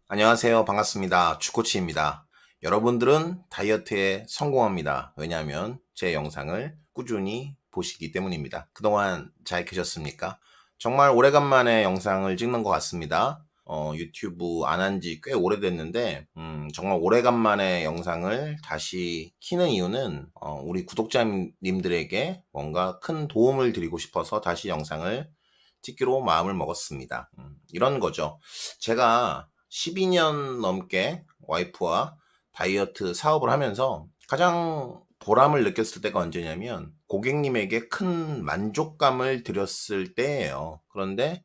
안녕하세요. 반갑습니다. 주코치입니다. 여러분들은 다이어트에 성공합니다. 왜냐하면 제 영상을 꾸준히 보시기 때문입니다. 그동안 잘 계셨습니까? 정말 오래간만에 영상을 찍는 것 같습니다. 유튜브 안 한 지 꽤 오래됐는데, 정말 오래간만에 영상을 다시 키는 이유는, 우리 구독자님들에게 뭔가 큰 도움을 드리고 싶어서 다시 영상을 찍기로 마음을 먹었습니다. 이런 거죠. 제가 12년 넘게 와이프와 다이어트 사업을 하면서 가장 보람을 느꼈을 때가 언제냐면 고객님에게 큰 만족감을 드렸을 때예요. 그런데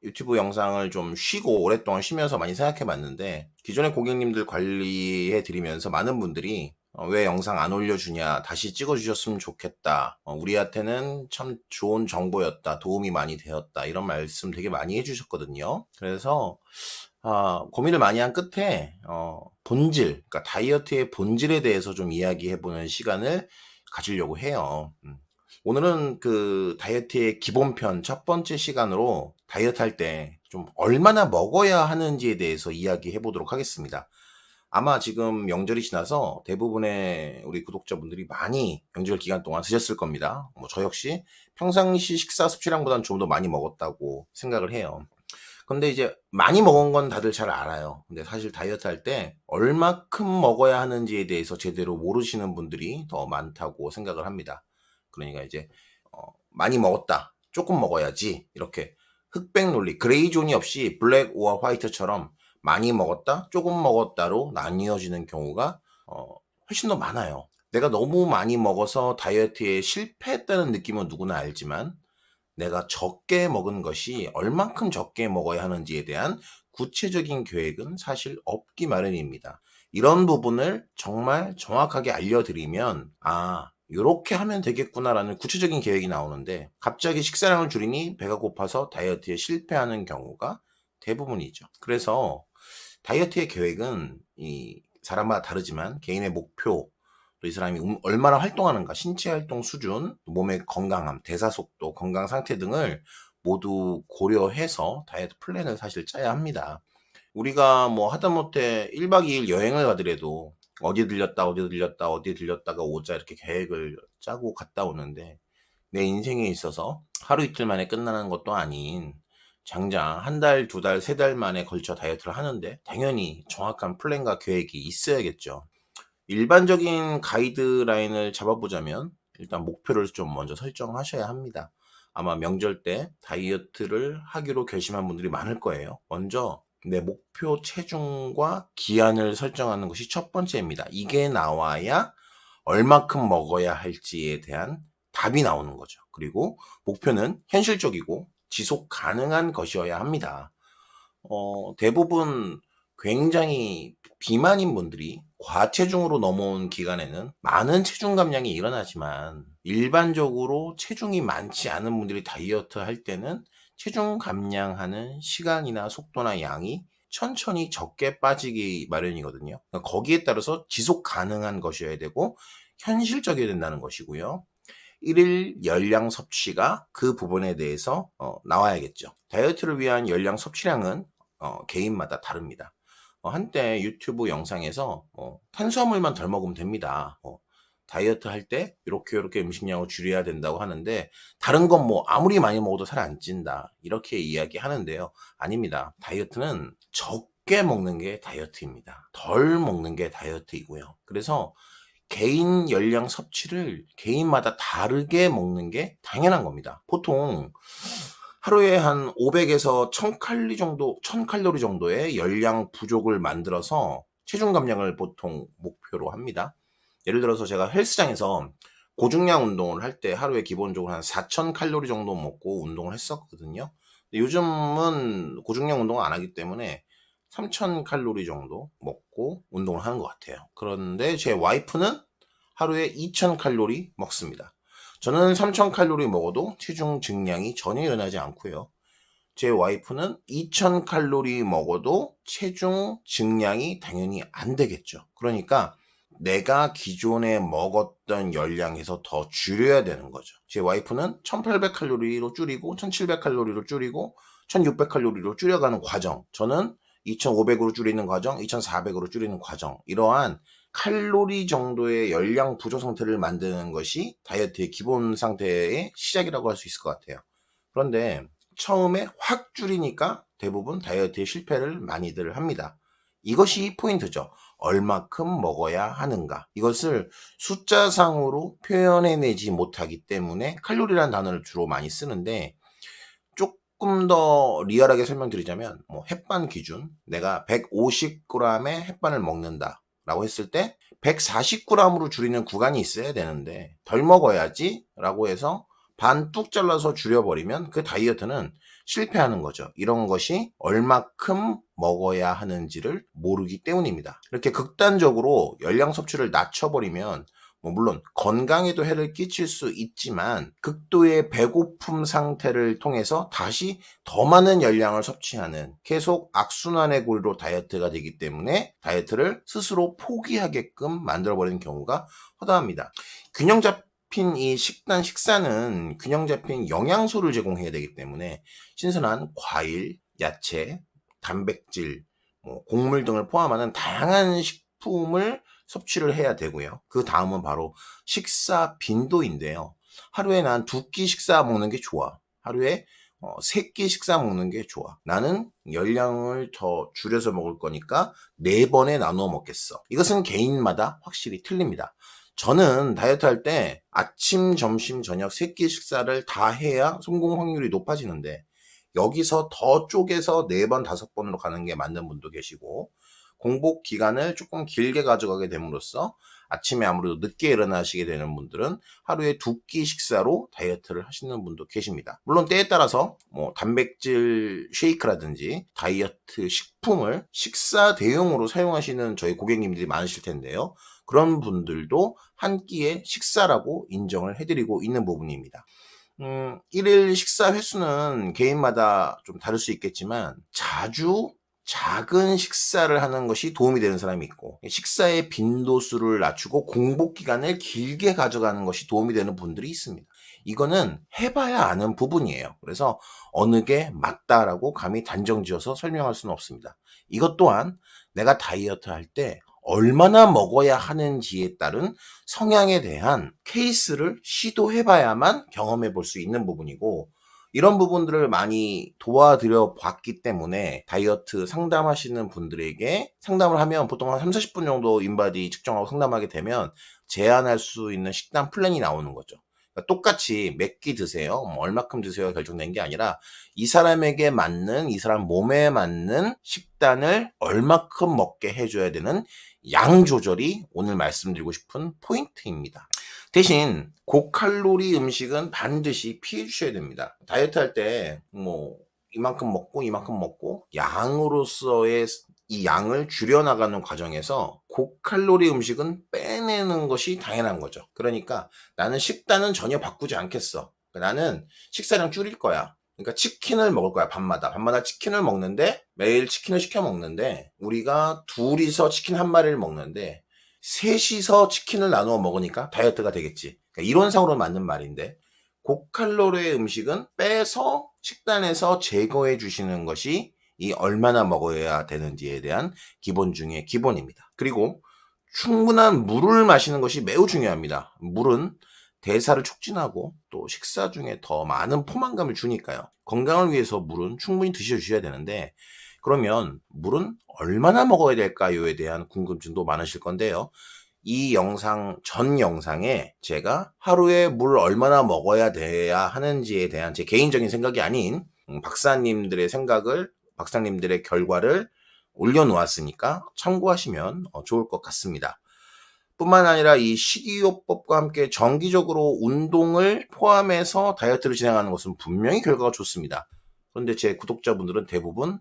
유튜브 영상을 좀 쉬고 오랫동안 쉬면서 많이 생각해 봤는데 기존의 고객님들 관리해 드리면서 많은 분들이 왜 영상 안 올려주냐, 다시 찍어주셨으면 좋겠다, 우리한테는 참 좋은 정보였다, 도움이 많이 되었다, 이런 말씀 되게 많이 해주셨거든요. 그래서 고민을 많이 한 끝에 본질, 그러니까 다이어트의 본질에 대해서 좀 이야기해보는 시간을 가지려고 해요. 오늘은 그 다이어트의 기본편 첫 번째 시간으로 다이어트 할 때 좀 얼마나 먹어야 하는지에 대해서 이야기해 보도록 하겠습니다. 아마 지금 명절이 지나서 대부분의 우리 구독자분들이 많이 명절 기간 동안 드셨을 겁니다. 저 역시 평상시 식사 섭취량보다는 좀 더 많이 먹었다고 생각을 해요. 근데 이제 많이 먹은 건 다들 잘 알아요. 근데 사실 다이어트 할 때 얼마큼 먹어야 하는지에 대해서 제대로 모르시는 분들이 더 많다고 생각을 합니다. 그러니까 이제 많이 먹었다, 조금 먹어야지, 이렇게 흑백 논리, 그레이 존이 없이 블랙 오어 화이트처럼 많이 먹었다, 조금 먹었다로 나뉘어지는 경우가 훨씬 더 많아요. 내가 너무 많이 먹어서 다이어트에 실패했다는 느낌은 누구나 알지만 내가 적게 먹은 것이 얼만큼 적게 먹어야 하는지에 대한 구체적인 계획은 사실 없기 마련입니다. 이런 부분을 정말 정확하게 알려드리면, 요렇게 하면 되겠구나라는 구체적인 계획이 나오는데, 갑자기 식사량을 줄이니 배가 고파서 다이어트에 실패하는 경우가 대부분이죠. 그래서 다이어트의 계획은 이 사람마다 다르지만 개인의 목표, 또 이 사람이 얼마나 활동하는가, 신체 활동 수준, 몸의 건강함, 대사 속도, 건강 상태 등을 모두 고려해서 다이어트 플랜을 사실 짜야 합니다. 우리가 뭐 하다못해 1박 2일 여행을 가더라도 어디 들렸다, 어디 들렸다, 어디 들렸다가 오자 이렇게 계획을 짜고 갔다 오는데, 내 인생에 있어서 하루 이틀 만에 끝나는 것도 아닌 장장 한 달, 두 달, 세 달 만에 걸쳐 다이어트를 하는데 당연히 정확한 플랜과 계획이 있어야겠죠. 일반적인 가이드라인을 잡아보자면 일단 목표를 좀 먼저 설정하셔야 합니다. 아마 명절 때 다이어트를 하기로 결심한 분들이 많을 거예요. 먼저 내 목표 체중과 기한을 설정하는 것이 첫 번째입니다. 이게 나와야 얼마큼 먹어야 할지에 대한 답이 나오는 거죠. 그리고 목표는 현실적이고 지속 가능한 것이어야 합니다. 대부분 굉장히 비만인 분들이 과체중으로 넘어온 기간에는 많은 체중 감량이 일어나지만 일반적으로 체중이 많지 않은 분들이 다이어트 할 때는 체중 감량하는 시간이나 속도나 양이 천천히 적게 빠지기 마련이거든요. 그러니까 거기에 따라서 지속 가능한 것이어야 되고 현실적이어야 된다는 것이고요. 일일 열량 섭취가 그 부분에 대해서 나와야겠죠. 다이어트를 위한 열량 섭취량은 개인마다 다릅니다. 한때 유튜브 영상에서 탄수화물만 덜 먹으면 됩니다. 다이어트 할 때 이렇게 음식량을 줄여야 된다고 하는데, 다른 건 뭐 아무리 많이 먹어도 살 안 찐다, 이렇게 이야기하는데요. 아닙니다. 다이어트는 적게 먹는 게 다이어트입니다. 덜 먹는 게 다이어트이고요. 그래서 개인 열량 섭취를 개인마다 다르게 먹는 게 당연한 겁니다. 보통 하루에 한 500에서 1000칼로리 정도의 열량 부족을 만들어서 체중 감량을 보통 목표로 합니다. 예를 들어서 제가 헬스장에서 고중량 운동을 할 때 하루에 기본적으로 한 4000칼로리 정도 먹고 운동을 했었거든요. 요즘은 고중량 운동을 안 하기 때문에 3000칼로리 정도 먹고 운동을 하는 것 같아요. 그런데 제 와이프는 하루에 2000칼로리 먹습니다. 저는 3000칼로리 먹어도 체중 증량이 전혀 일어나지 않고요. 제 와이프는 2000칼로리 먹어도 체중 증량이 당연히 안 되겠죠. 그러니까 내가 기존에 먹었던 열량에서 더 줄여야 되는 거죠. 제 와이프는 1800칼로리로 줄이고 1700칼로리로 줄이고 1600칼로리로 줄여가는 과정, 저는 2500으로 줄이는 과정, 2400으로 줄이는 과정, 이러한 칼로리 정도의 열량 부족 상태를 만드는 것이 다이어트의 기본 상태의 시작이라고 할 수 있을 것 같아요. 그런데 처음에 확 줄이니까 대부분 다이어트의 실패를 많이들 합니다. 이것이 포인트죠. 얼마큼 먹어야 하는가. 이것을 숫자상으로 표현해내지 못하기 때문에 칼로리라는 단어를 주로 많이 쓰는데, 조금 더 리얼하게 설명드리자면 햇반 기준, 내가 150g의 햇반을 먹는다 라고 했을 때 140g으로 줄이는 구간이 있어야 되는데 덜 먹어야지 라고 해서 반 뚝 잘라서 줄여버리면 그 다이어트는 실패하는 거죠. 이런 것이 얼마큼 먹어야 하는지를 모르기 때문입니다. 이렇게 극단적으로 열량 섭취를 낮춰버리면 물론 건강에도 해를 끼칠 수 있지만 극도의 배고픔 상태를 통해서 다시 더 많은 열량을 섭취하는 계속 악순환의 고리로 다이어트가 되기 때문에 다이어트를 스스로 포기하게끔 만들어버리는 경우가 허다합니다. 균형 잡힌 이 식사는 균형 잡힌 영양소를 제공해야 되기 때문에 신선한 과일, 야채, 단백질, 곡물 등을 포함하는 다양한 식품을 섭취를 해야 되고요. 그 다음은 바로 식사 빈도인데요. 하루에 난 2끼 식사 먹는 게 좋아. 하루에 3끼 식사 먹는 게 좋아. 나는 열량을 더 줄여서 먹을 거니까 4번에 나누어 먹겠어. 이것은 개인마다 확실히 틀립니다. 저는 다이어트 할 때 아침, 점심, 저녁 3끼 식사를 다 해야 성공 확률이 높아지는데 여기서 더 쪼개서 4번, 5번으로 가는 게 맞는 분도 계시고, 공복 기간을 조금 길게 가져가게 됨으로써 아침에 아무래도 늦게 일어나시게 되는 분들은 하루에 2끼 식사로 다이어트를 하시는 분도 계십니다. 물론 때에 따라서 단백질 쉐이크라든지 다이어트 식품을 식사 대용으로 사용하시는 저희 고객님들이 많으실 텐데요. 그런 분들도 한 끼의 식사라고 인정을 해드리고 있는 부분입니다. 일일 식사 횟수는 개인마다 좀 다를 수 있겠지만 자주 작은 식사를 하는 것이 도움이 되는 사람이 있고, 식사의 빈도수를 낮추고 공복 기간을 길게 가져가는 것이 도움이 되는 분들이 있습니다. 이거는 해봐야 아는 부분이에요. 그래서 어느 게 맞다라고 감히 단정지어서 설명할 수는 없습니다. 이것 또한 내가 다이어트 할 때 얼마나 먹어야 하는지에 따른 성향에 대한 케이스를 시도해봐야만 경험해 볼 수 있는 부분이고, 이런 부분들을 많이 도와드려 봤기 때문에 다이어트 상담하시는 분들에게 상담을 하면 보통 한 30, 40분 정도 인바디 측정하고 상담하게 되면 제안할 수 있는 식단 플랜이 나오는 거죠. 그러니까 똑같이 몇 끼 드세요, 얼마큼 드세요가 결정된 게 아니라 이 사람에게 맞는, 이 사람 몸에 맞는 식단을 얼마큼 먹게 해줘야 되는 양 조절이 오늘 말씀드리고 싶은 포인트입니다. 대신 고칼로리 음식은 반드시 피해 주셔야 됩니다. 다이어트 할 때 이만큼 먹고 이만큼 먹고 양으로서의 이 양을 줄여나가는 과정에서 고칼로리 음식은 빼내는 것이 당연한 거죠. 그러니까 나는 식단은 전혀 바꾸지 않겠어. 나는 식사량 줄일 거야. 그러니까 치킨을 먹을 거야. 밤마다 치킨을 먹는데, 매일 치킨을 시켜 먹는데, 우리가 둘이서 치킨 한 마리를 먹는데 셋이서 치킨을 나누어 먹으니까 다이어트가 되겠지. 그러니까 이론상으로 맞는 말인데, 고칼로리의 음식은 빼서 식단에서 제거해 주시는 것이 이 얼마나 먹어야 되는지에 대한 기본 중에 기본입니다. 그리고 충분한 물을 마시는 것이 매우 중요합니다. 물은 대사를 촉진하고 또 식사 중에 더 많은 포만감을 주니까요. 건강을 위해서 물은 충분히 드셔주셔야 되는데, 그러면 물은 얼마나 먹어야 될까요에 대한 궁금증도 많으실 건데요. 이 전 영상에 제가 하루에 물 얼마나 먹어야 돼야 하는지에 대한 제 개인적인 생각이 아닌 박사님들의 결과를 올려놓았으니까 참고하시면 좋을 것 같습니다. 뿐만 아니라 이 식이요법과 함께 정기적으로 운동을 포함해서 다이어트를 진행하는 것은 분명히 결과가 좋습니다. 그런데 제 구독자분들은 대부분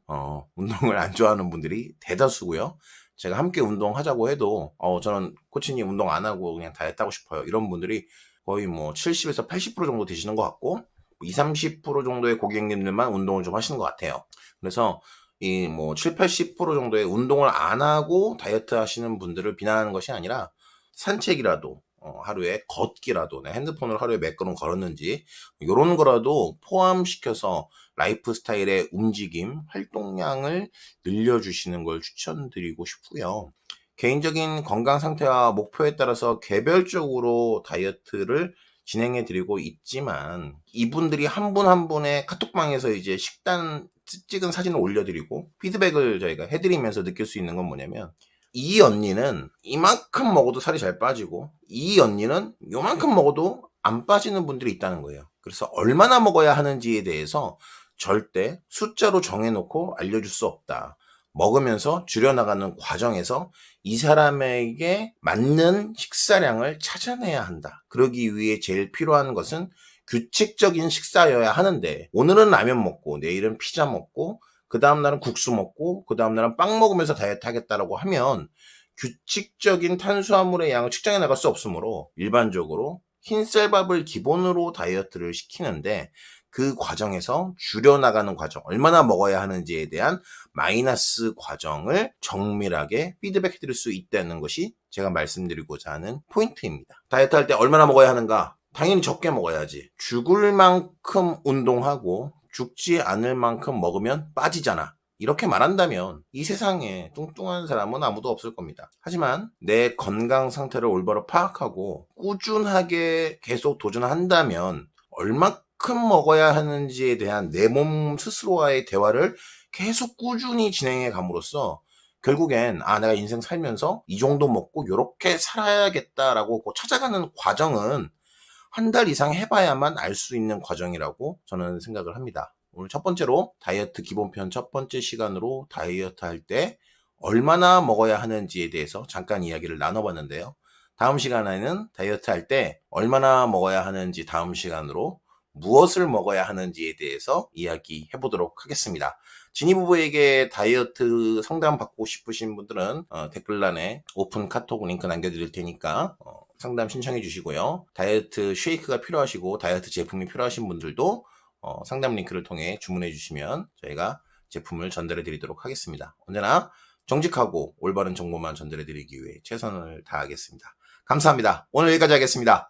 운동을 안 좋아하는 분들이 대다수고요. 제가 함께 운동하자고 해도 저는 코치님 운동 안 하고 그냥 다이어트 하고 싶어요, 이런 분들이 거의 70에서 80% 정도 되시는 것 같고, 20, 30% 정도의 고객님들만 운동을 좀 하시는 것 같아요. 그래서 이 7, 80% 정도의 운동을 안 하고 다이어트 하시는 분들을 비난하는 것이 아니라 산책이라도, 하루에 걷기라도, 내 핸드폰으로 하루에 몇 걸음 걸었는지 이런 거라도 포함시켜서 라이프 스타일의 움직임, 활동량을 늘려주시는 걸 추천드리고 싶고요. 개인적인 건강 상태와 목표에 따라서 개별적으로 다이어트를 진행해 드리고 있지만, 이분들이 한 분 한 분의 카톡방에서 이제 식단 찍은 사진을 올려드리고 피드백을 저희가 해드리면서 느낄 수 있는 건 뭐냐면, 이 언니는 이만큼 먹어도 살이 잘 빠지고 이 언니는 요만큼 먹어도 안 빠지는 분들이 있다는 거예요. 그래서 얼마나 먹어야 하는지에 대해서 절대 숫자로 정해놓고 알려줄 수 없다. 먹으면서 줄여나가는 과정에서 이 사람에게 맞는 식사량을 찾아내야 한다. 그러기 위해 제일 필요한 것은 규칙적인 식사여야 하는데, 오늘은 라면 먹고 내일은 피자 먹고 그 다음날은 국수 먹고 그 다음날은 빵 먹으면서 다이어트 하겠다라고 하면 규칙적인 탄수화물의 양을 측정해 나갈 수 없으므로 일반적으로 흰쌀밥을 기본으로 다이어트를 시키는데, 그 과정에서 줄여나가는 과정, 얼마나 먹어야 하는지에 대한 마이너스 과정을 정밀하게 피드백해 드릴 수 있다는 것이 제가 말씀드리고자 하는 포인트입니다. 다이어트 할 때 얼마나 먹어야 하는가? 당연히 적게 먹어야지. 죽을 만큼 운동하고 죽지 않을 만큼 먹으면 빠지잖아. 이렇게 말한다면 이 세상에 뚱뚱한 사람은 아무도 없을 겁니다. 하지만 내 건강 상태를 올바로 파악하고 꾸준하게 계속 도전한다면 얼마큼 먹어야 하는지에 대한 내 몸 스스로와의 대화를 계속 꾸준히 진행해 감으로써 결국엔 내가 인생 살면서 이 정도 먹고 이렇게 살아야겠다라고 찾아가는 과정은 한 달 이상 해봐야만 알 수 있는 과정이라고 저는 생각을 합니다. 오늘 첫 번째로 다이어트 기본편 첫 번째 시간으로 다이어트 할 때 얼마나 먹어야 하는지에 대해서 잠깐 이야기를 나눠봤는데요. 다음 시간에는 다이어트 할 때 얼마나 먹어야 하는지 다음 시간으로 무엇을 먹어야 하는지에 대해서 이야기해 보도록 하겠습니다. 지니 부부에게 다이어트 상담 받고 싶으신 분들은 댓글란에 오픈 카톡 링크 남겨드릴 테니까 상담 신청해 주시고요. 다이어트 쉐이크가 필요하시고 다이어트 제품이 필요하신 분들도 상담 링크를 통해 주문해 주시면 저희가 제품을 전달해 드리도록 하겠습니다. 언제나 정직하고 올바른 정보만 전달해 드리기 위해 최선을 다하겠습니다. 감사합니다. 오늘 여기까지 하겠습니다.